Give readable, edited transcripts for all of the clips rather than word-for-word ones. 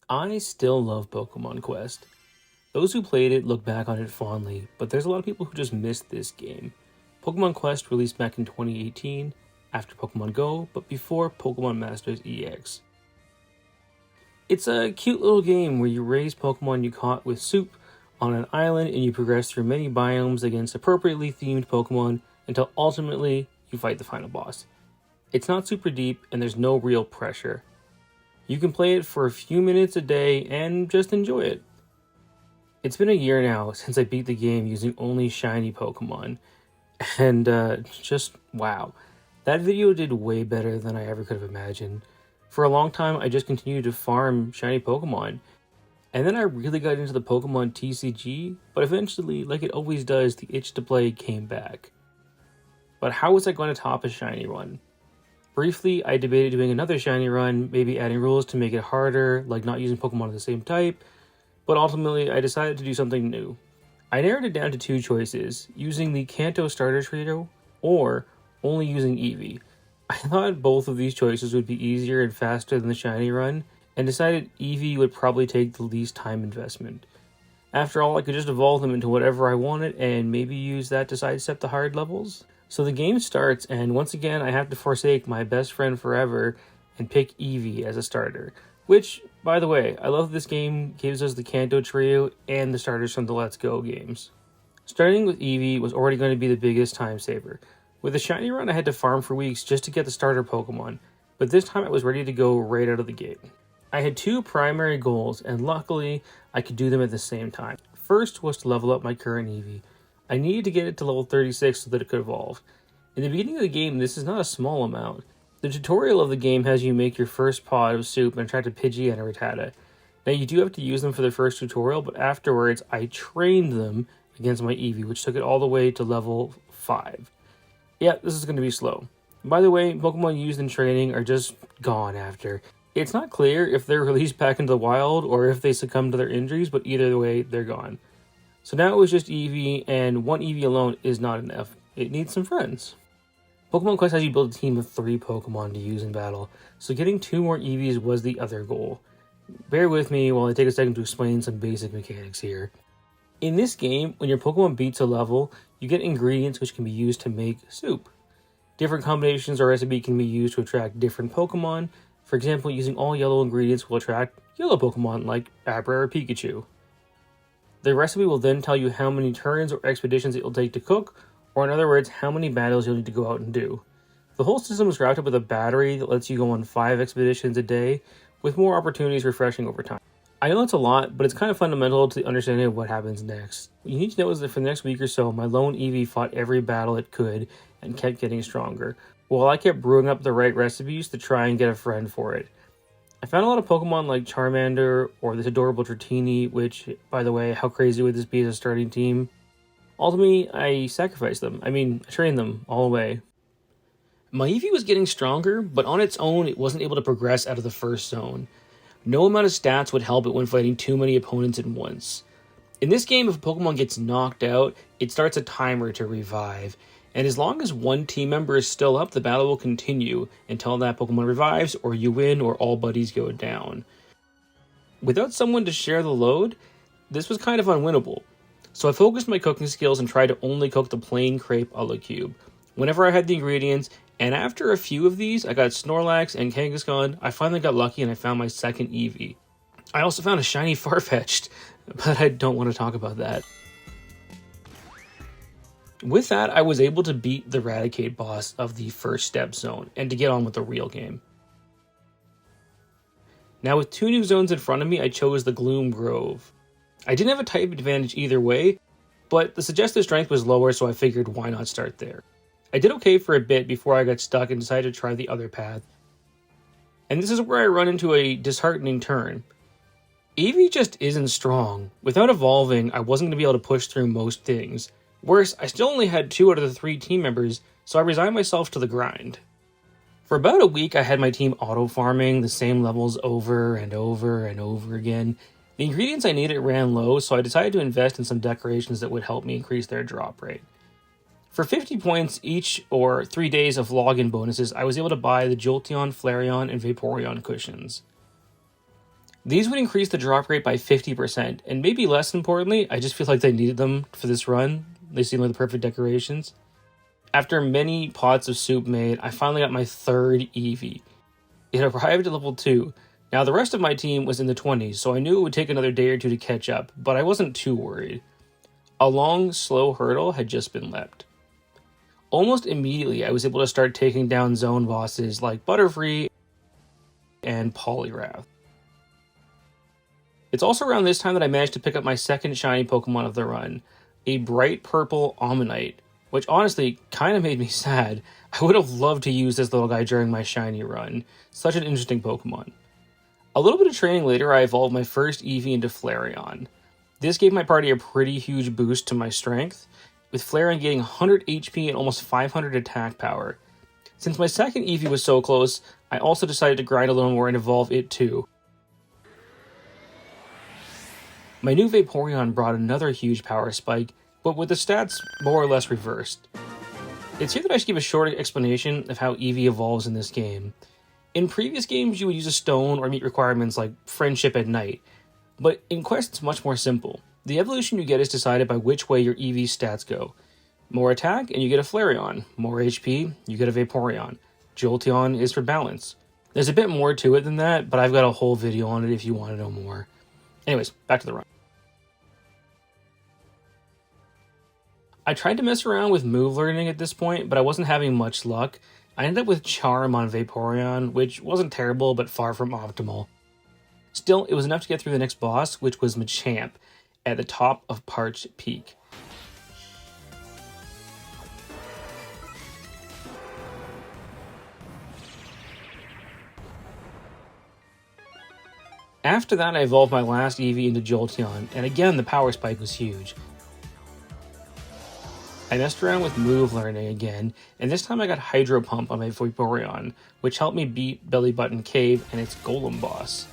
I still love Pokemon Quest. Those who played it look back on it fondly, but there's a lot of people who just missed this game. Pokemon Quest released back in 2018, after Pokemon Go, but before Pokemon Masters EX. It's a cute little game where you raise Pokemon you caught with soup on an island and you progress through many biomes against appropriately themed Pokemon until ultimately you fight the final boss. It's not super deep and there's no real pressure. You can play it for a few minutes a day and just enjoy it. It's been a year now since I beat the game using only shiny Pokemon, and just wow. That video did way better than I ever could have imagined. For a long time, I just continued to farm shiny Pokemon, and then I really got into the Pokemon TCG, but eventually, like it always does, the itch to play came back. But how was I going to top a shiny run? Briefly, I debated doing another shiny run, maybe adding rules to make it harder, like not using Pokemon of the same type, but ultimately I decided to do something new. I narrowed it down to two choices, using the Kanto starter trio, or only using Eevee. I thought both of these choices would be easier and faster than the shiny run, and decided Eevee would probably take the least time investment. After all, I could just evolve them into whatever I wanted, and maybe use that to sidestep the hard levels. So the game starts, and once again I have to forsake my best friend forever and pick Eevee as a starter. Which, by the way, I love this game gives us the Kanto trio and the starters from the Let's Go games. Starting with Eevee was already going to be the biggest time saver. With the shiny run I had to farm for weeks just to get the starter Pokemon, but this time I was ready to go right out of the gate. I had two primary goals, and luckily I could do them at the same time. First was to level up my current Eevee. I needed to get it to level 36 so that it could evolve. In the beginning of the game, this is not a small amount. The tutorial of the game has you make your first pod of soup and attract a Pidgey and a Rattata. Now you do have to use them for the first tutorial, but afterwards I trained them against my Eevee, which took it all the way to level 5. Yeah, this is going to be slow. By the way, Pokemon used in training are just gone after. It's not clear if they're released back into the wild or if they succumb to their injuries, but either way, they're gone. So now it was just Eevee, and one Eevee alone is not enough. It needs some friends. Pokemon Quest has you build a team of 3 Pokemon to use in battle, so getting 2 more Eevees was the other goal. Bear with me while I take a second to explain some basic mechanics here. In this game, when your Pokemon beats a level, you get ingredients which can be used to make soup. Different combinations or recipe can be used to attract different Pokemon. For example, using all yellow ingredients will attract yellow Pokemon like Abra or Pikachu. The recipe will then tell you how many turns or expeditions it will take to cook, or in other words, how many battles you'll need to go out and do. The whole system is wrapped up with a battery that lets you go on 5 expeditions a day, with more opportunities refreshing over time. I know it's a lot, but it's kind of fundamental to the understanding of what happens next. What you need to know is that for the next week or so, my lone Eevee fought every battle it could and kept getting stronger, while I kept brewing up the right recipes to try and get a friend for it. I found a lot of Pokemon like Charmander or this adorable Dratini, which, by the way, how crazy would this be as a starting team? Ultimately, I sacrificed them. I trained them all the way. My Eevee was getting stronger, but on its own, it wasn't able to progress out of the first zone. No amount of stats would help it when fighting too many opponents at once. In this game, if a Pokemon gets knocked out, it starts a timer to revive, and as long as one team member is still up, the battle will continue until that Pokemon revives, or you win, or all buddies go down. Without someone to share the load, this was kind of unwinnable. So I focused my cooking skills and tried to only cook the plain crepe a la cube, whenever I had the ingredients, and after a few of these, I got Snorlax and Kangaskhan. I finally got lucky and I found my second Eevee. I also found a shiny Farfetch'd, but I don't want to talk about that. With that, I was able to beat the Raticate boss of the first step zone, and to get on with the real game. Now with 2 new zones in front of me, I chose the Gloom Grove. I didn't have a type advantage either way, but the suggested strength was lower, so I figured why not start there. I did okay for a bit before I got stuck and decided to try the other path. And this is where I run into a disheartening turn. Eevee just isn't strong. Without evolving, I wasn't going to be able to push through most things. Worse, I still only had 2 out of the 3 team members, so I resigned myself to the grind. For about a week, I had my team auto-farming the same levels over and over and over again. The ingredients I needed ran low, so I decided to invest in some decorations that would help me increase their drop rate. For 50 points each, or 3 days of login bonuses, I was able to buy the Jolteon, Flareon, and Vaporeon cushions. These would increase the drop rate by 50%, and maybe less importantly, I just feel like they needed them for this run. They seem like the perfect decorations. After many pots of soup made, I finally got my third Eevee. It arrived at level 2. Now the rest of my team was in the 20s, so I knew it would take another day or two to catch up, but I wasn't too worried. A long, slow hurdle had just been leapt. Almost immediately, I was able to start taking down zone bosses like Butterfree and Poliwrath. It's also around this time that I managed to pick up my second shiny Pokemon of the run, a bright purple Ammonite, which honestly kind of made me sad. I would have loved to use this little guy during my shiny run. Such an interesting Pokemon. A little bit of training later, I evolved my first Eevee into Flareon. This gave my party a pretty huge boost to my strength, with Flareon getting 100 HP and almost 500 attack power. Since my second Eevee was so close, I also decided to grind a little more and evolve it too. My new Vaporeon brought another huge power spike, but with the stats more or less reversed. It's here that I should give a short explanation of how Eevee evolves in this game. In previous games, you would use a stone or meet requirements like Friendship at Night, but in Quest it's much more simple. The evolution you get is decided by which way your Eevee stats go. More attack, and you get a Flareon. More HP, you get a Vaporeon. Jolteon is for balance. There's a bit more to it than that, but I've got a whole video on it if you want to know more. Anyways, back to the run. I tried to mess around with move learning at this point, but I wasn't having much luck. I ended up with Charm on Vaporeon, which wasn't terrible, but far from optimal. Still, it was enough to get through the next boss, which was Machamp, at the top of Parched Peak. After that, I evolved my last Eevee into Jolteon, and again the power spike was huge. I messed around with move learning again, and this time I got Hydro Pump on my Vaporeon, which helped me beat Belly Button Cave and its Golem boss.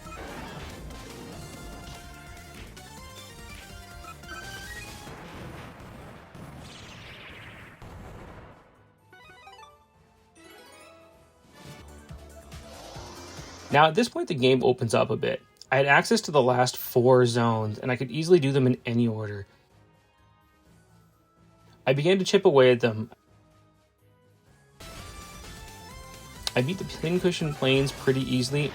Now at this point the game opens up a bit. I had access to the last 4 zones, and I could easily do them in any order. I began to chip away at them. I beat the Pincushion Plains pretty easily.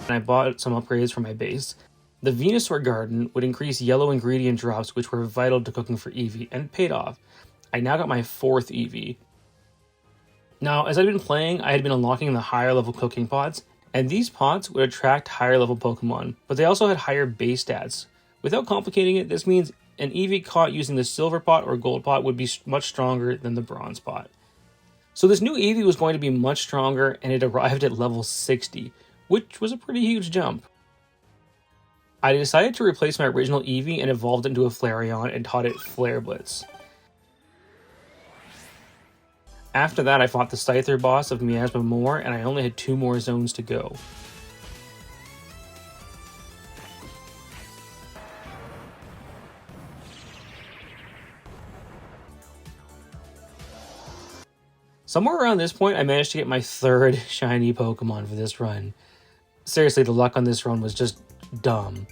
And I bought some upgrades for my base. The Venusaur Garden would increase yellow ingredient drops, which were vital to cooking for Eevee, and it paid off. I now got my 4th Eevee. Now, as I'd been playing, I had been unlocking the higher level cooking pots, and these pots would attract higher level Pokemon, but they also had higher base stats. Without complicating it, this means an Eevee caught using the silver pot or gold pot would be much stronger than the bronze pot. So this new Eevee was going to be much stronger, and it arrived at level 60, which was a pretty huge jump. I decided to replace my original Eevee and evolved into a Flareon and taught it Flare Blitz. After that, I fought the Scyther boss of Miasma Moor, and I only had 2 more zones to go. Somewhere around this point, I managed to get my 3rd shiny Pokemon for this run. Seriously, the luck on this run was just dumb.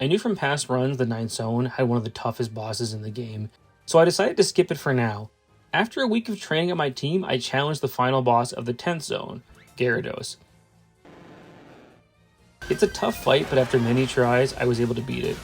I knew from past runs the 9th zone had one of the toughest bosses in the game, so I decided to skip it for now. After a week of training at my team, I challenged the final boss of the 10th zone, Gyarados. It's a tough fight, but after many tries, I was able to beat it.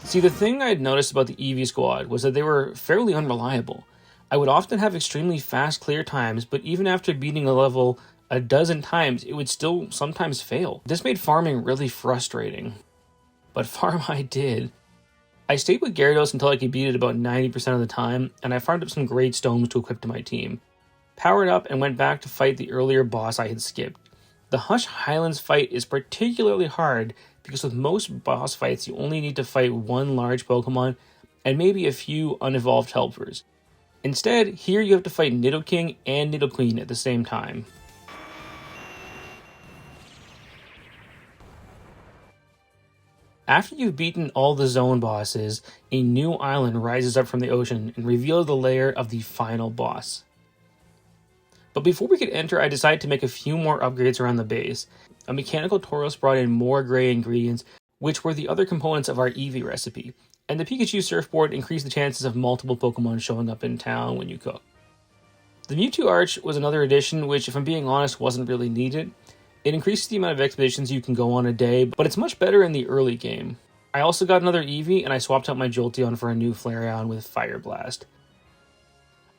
See, the thing I had noticed about the Eevee squad was that they were fairly unreliable. I would often have extremely fast clear times, but even after beating a level a dozen times, it would still sometimes fail. This made farming really frustrating. But farm I did. I stayed with Gyarados until I could beat it about 90% of the time, and I farmed up some great stones to equip to my team. Powered up and went back to fight the earlier boss I had skipped. The Hush Highlands fight is particularly hard because with most boss fights you only need to fight 1 large Pokemon and maybe a few unevolved helpers. Instead, here you have to fight Nidoking and Nidoqueen at the same time. After you've beaten all the zone bosses, a new island rises up from the ocean and reveals the lair of the final boss. But before we could enter, I decided to make a few more upgrades around the base. A mechanical Tauros brought in more gray ingredients, which were the other components of our Eevee recipe, and the Pikachu surfboard increased the chances of multiple Pokemon showing up in town when you cook. The Mewtwo Arch was another addition, which, if I'm being honest, wasn't really needed. It increases the amount of expeditions you can go on a day, but it's much better in the early game. I also got another Eevee, and I swapped out my Jolteon for a new Flareon with Fire Blast.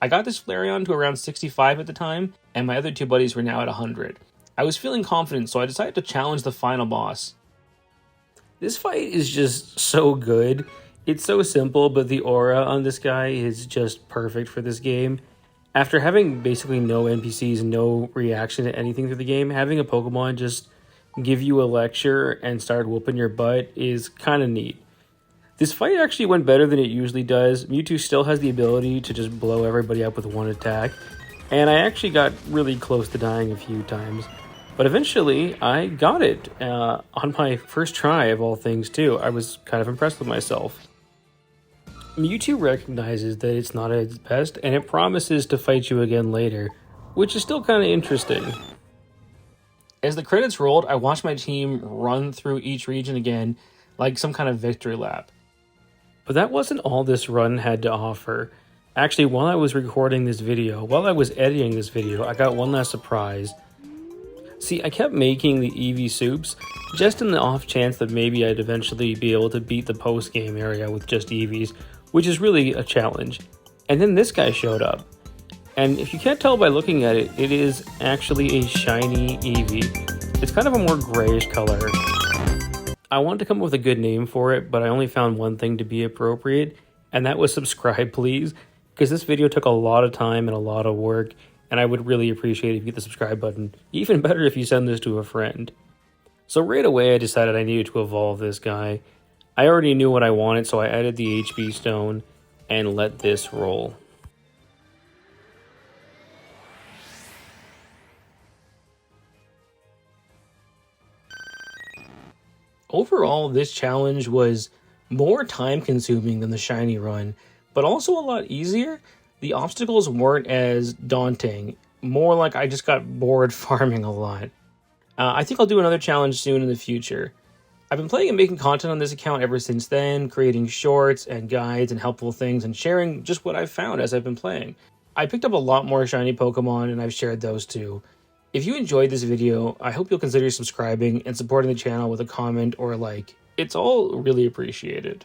I got this Flareon to around 65 at the time, and my other two buddies were now at 100. I was feeling confident, so I decided to challenge the final boss. This fight is just so good. It's so simple, but the aura on this guy is just perfect for this game. After having basically no NPCs, no reaction to anything through the game, having a Pokemon just give you a lecture and start whooping your butt is kind of neat. This fight actually went better than it usually does. Mewtwo still has the ability to just blow everybody up with one attack, and I actually got really close to dying a few times. But eventually, I got it on my first try of all things too. I was kind of impressed with myself. Mewtwo recognizes that it's not at its best, and it promises to fight you again later, which is still kind of interesting. As the credits rolled, I watched my team run through each region again, like some kind of victory lap. But that wasn't all this run had to offer. Actually, while I was recording this video, while I was editing this video, I got one last surprise. See, I kept making the Eevee soups, just in the off chance that maybe I'd eventually be able to beat the post-game area with just Eevees, which is really a challenge. And then this guy showed up. And if you can't tell by looking at it, it is actually a shiny Eevee. It's kind of a more grayish color. I wanted to come up with a good name for it, but I only found one thing to be appropriate, and that was subscribe please, because this video took a lot of time and a lot of work, and I would really appreciate it if you hit the subscribe button. Even better if you send this to a friend. So right away I decided I needed to evolve this guy. I already knew what I wanted, so I added the HB stone and let this roll. Overall, this challenge was more time-consuming than the shiny run, but also a lot easier. The obstacles weren't as daunting, more like I just got bored farming a lot. I think I'll do another challenge soon in the future. I've been playing and making content on this account ever since then, creating shorts and guides and helpful things and sharing just what I've found as I've been playing. I picked up a lot more shiny Pokemon and I've shared those too. If you enjoyed this video, I hope you'll consider subscribing and supporting the channel with a comment or a like. It's all really appreciated.